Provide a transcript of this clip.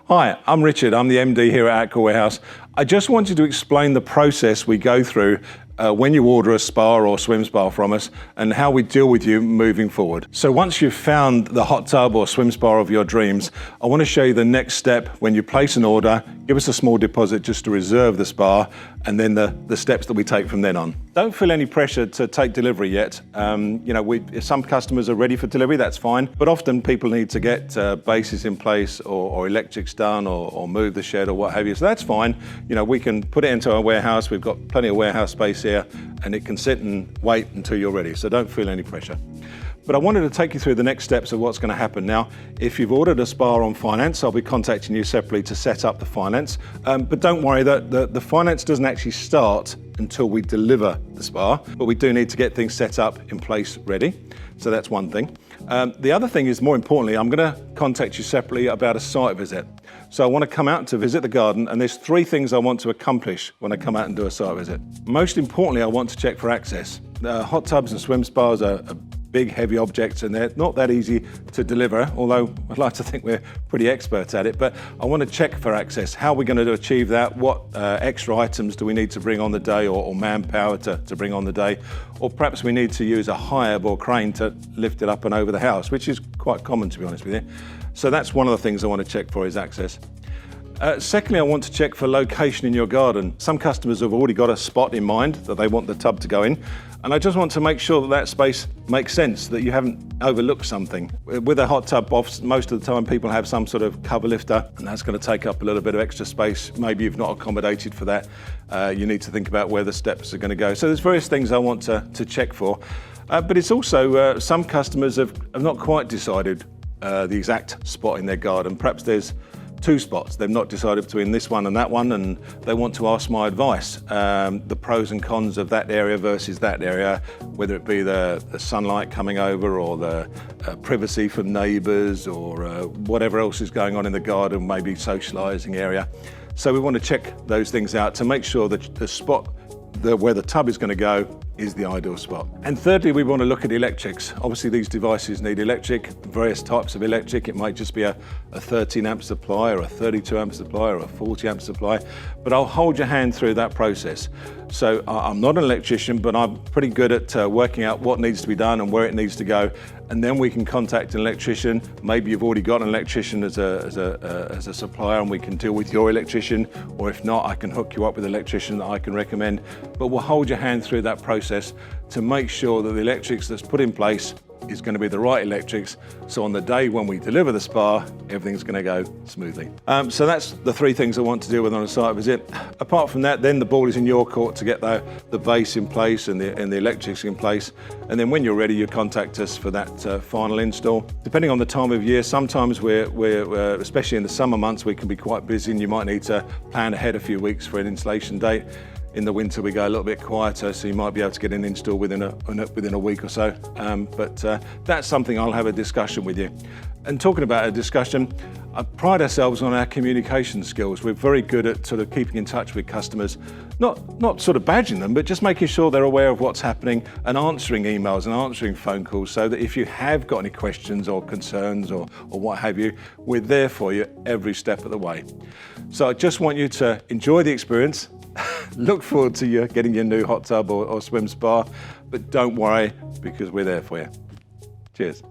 Hi, I'm Richard. I'm the MD here at Aqua Warehouse. I just wanted to explain the process we go through when you order a spa or swim spa from us and how we deal with you moving forward. So once you've found the hot tub or swim spa of your dreams, I want to show you the next step when you place an order, give us a small deposit just to reserve the spa, and then the steps that we take from then on. Don't feel any pressure to take delivery yet. If some customers are ready for delivery, that's fine, but often people need to get bases in place or electrics done or move the shed or what have you, so that's fine. We can put it into our warehouse. We've got plenty of warehouse space here, and it can sit and wait until you're ready, so don't feel any pressure. But I wanted to take you through the next steps of what's going to happen. Now, if you've ordered a spa on finance, I'll be contacting you separately to set up the finance. But don't worry, the finance doesn't actually start until we deliver the spa, but we do need to get things set up in place ready. So that's one thing. The other thing is, more importantly, I'm going to contact you separately about a site visit. So I want to come out to visit the garden, and there's 3 things I want to accomplish when I come out and do a site visit. Most importantly, I want to check for access. Hot tubs and swim spas are big, heavy objects, and they're not that easy to deliver, although I'd like to think we're pretty expert at it. But I want to check for access. How are we going to achieve that? What extra items do we need to bring on the day, or manpower to bring on the day? Or perhaps we need to use a hiab or crane to lift it up and over the house, which is quite common, to be honest with you. So that's one of the things I want to check for, is access. Secondly, I want to check for location in your garden. Some customers have already got a spot in mind that they want the tub to go in, and I just want to make sure that that space makes sense, that you haven't overlooked something. With a hot tub, most of the time people have some sort of cover lifter, and that's going to take up a little bit of extra space. Maybe you've not accommodated for that. You need to think about where the steps are going to go. So there's various things I want to check for. But it's also, some customers have not quite decided the exact spot in their garden. Perhaps there's 2 spots. They've not decided between this one and that one, and they want to ask my advice. The pros and cons of that area versus that area, whether it be the sunlight coming over, or the privacy from neighbours, or whatever else is going on in the garden, maybe socialising area. So we want to check those things out to make sure that the spot where the tub is going to go is the ideal spot. And thirdly, we want to look at electrics. Obviously, these devices need electric, various types of electric. It might just be a 13 amp supply, or a 32 amp supply, or a 40 amp supply, but I'll hold your hand through that process. So I'm not an electrician, but I'm pretty good at working out what needs to be done and where it needs to go. And then we can contact an electrician. Maybe you've already got an electrician as a supplier, and we can deal with your electrician, or if not, I can hook you up with an electrician that I can recommend. But we'll hold your hand through that process to make sure that the electrics that's put in place is going to be the right electrics, so on the day when we deliver the spa, everything's going to go smoothly. So that's the 3 things I want to deal with on a site visit. Apart from that, then the ball is in your court to get the base in place and the electrics in place, and then when you're ready, you contact us for that final install. Depending on the time of year, sometimes we're especially in the summer months, we can be quite busy, and you might need to plan ahead a few weeks for an installation date. In the winter, we go a little bit quieter, so you might be able to get an install within a week or so. But that's something I'll have a discussion with you. And talking about a discussion, I pride ourselves on our communication skills. We're very good at sort of keeping in touch with customers, not sort of badging them, but just making sure they're aware of what's happening, and answering emails and answering phone calls, so that if you have got any questions or concerns or what have you, we're there for you every step of the way. So I just want you to enjoy the experience. Look forward to you getting your new hot tub or swim spa, but don't worry, because we're there for you. Cheers.